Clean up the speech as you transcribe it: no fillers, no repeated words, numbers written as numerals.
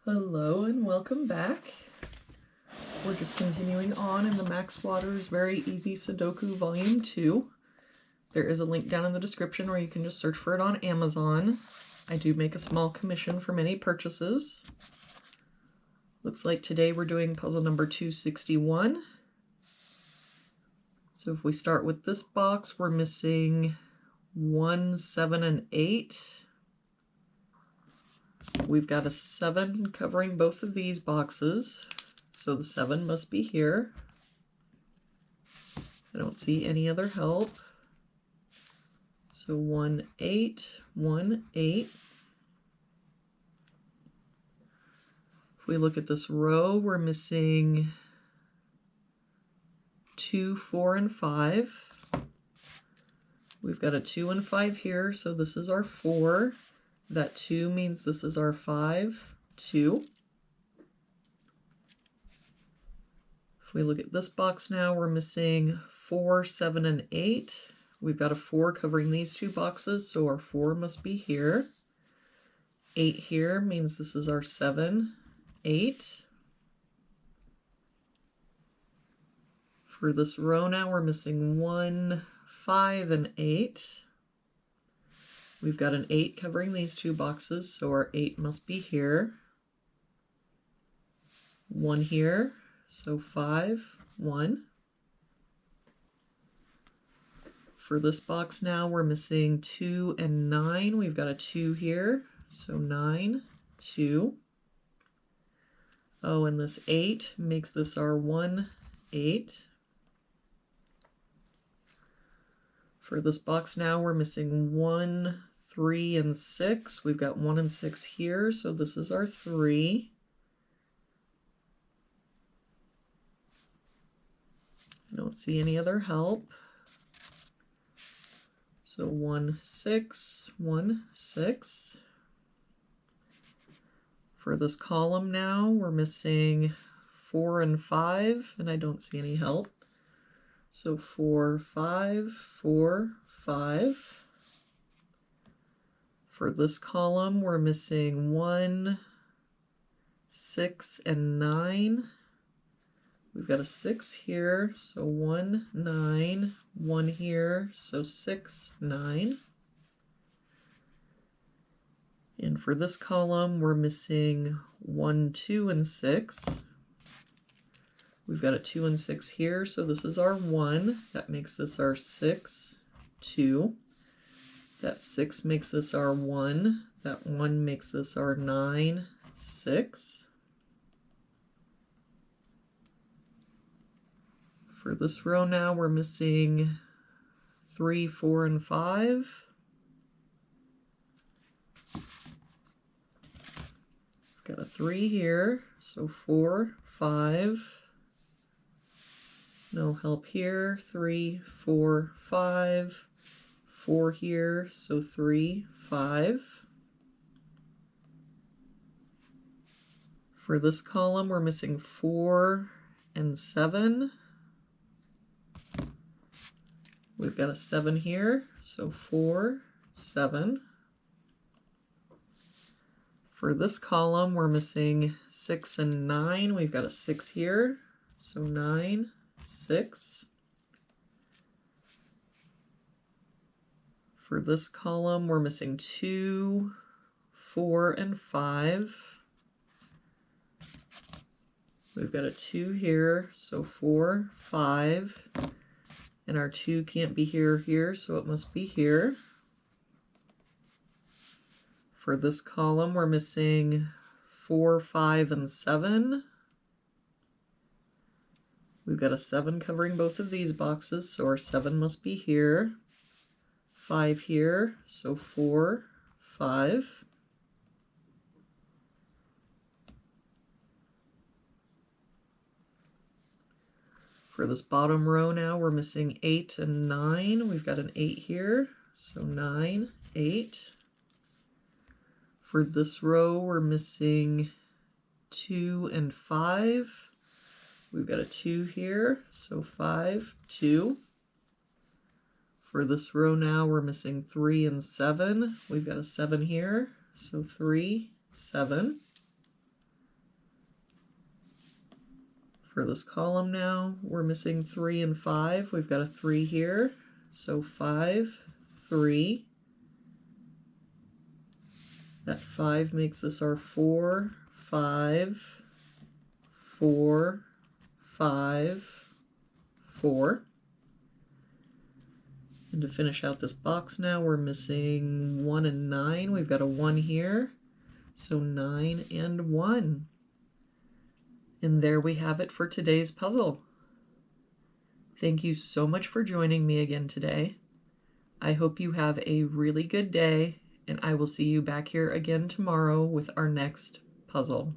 Hello and welcome back. We're just continuing on in the Max Waters Very Easy Sudoku Volume 2. There is a link down in the description where you can just search for it on Amazon. I do make a small commission for many purchases. Looks like today we're doing puzzle number 261. So if we start with this box, we're missing 1, 7, and 8. We've got a 7 covering both of these boxes, so the 7 must be here. I don't see any other help. So 1, 8, 1, 8. If we look at this row, we're missing 2, 4, and 5. We've got a 2 and 5 here, so this is our 4. That 2 means this is our 5, 2. If we look at this box now, we're missing 4, 7, and 8. We've got a 4 covering these two boxes, so our 4 must be here. 8 here means this is our 7, 8. For this row now, we're missing 1, 5, and 8. We've got an 8 covering these two boxes, so our 8 must be here. 1 here, so 5, 1. For this box now, we're missing 2 and 9. We've got a 2 here, so 9, 2. Oh, and this 8 makes this our 1, 8. For this box now, we're missing 1, 3, and 6. We've got 1 and 6 here, so this is our 3. I don't see any other help. So 1, 6, 1, 6. For this column now, we're missing 4 and 5, and I don't see any help. So 4, 5, 4, 5. For this column, we're missing 1, 6, and 9. We've got a 6 here, so 1, 9, 1 here, so 6, 9. And for this column, we're missing 1, 2, and 6. We've got a 2 and 6 here, so this is our 1. That makes this our 6, 2. That 6 makes this our 1. That 1 makes this our 9, 6. For this row now, we're missing 3, 4, and 5. Got a 3 here, so 4, 5. No help here. 3, 4, 5. 4 here, so 3, 5. For this column, we're missing 4 and 7. We've got a 7 here, so 4, 7. For this column, we're missing 6 and 9. We've got a 6 here, so 9, 6. For this column, we're missing 2, 4, and 5. We've got a 2 here, so 4, 5. And our 2 can't be here, so it must be here. For this column, we're missing 4, 5, and 7. We've got a 7 covering both of these boxes, so our 7 must be here. 5 here, so 4, 5. For this bottom row now, we're missing 8 and 9. We've got an 8 here, so 9, 8. For this row, we're missing 2 and 5. We've got a 2 here, so 5, 2. For this row now, we're missing 3 and 7. We've got a 7 here, so 3, 7. For this column now, we're missing 3 and 5. We've got a 3 here, so 5, 3. That 5 makes this our 4, 5, 4, 5, 4. And to finish out this box now, we're missing 1 and 9. We've got a 1 here, so 9 and 1. And there we have it for today's puzzle. Thank you so much for joining me again today. I hope you have a really good day, and I will see you back here again tomorrow with our next puzzle.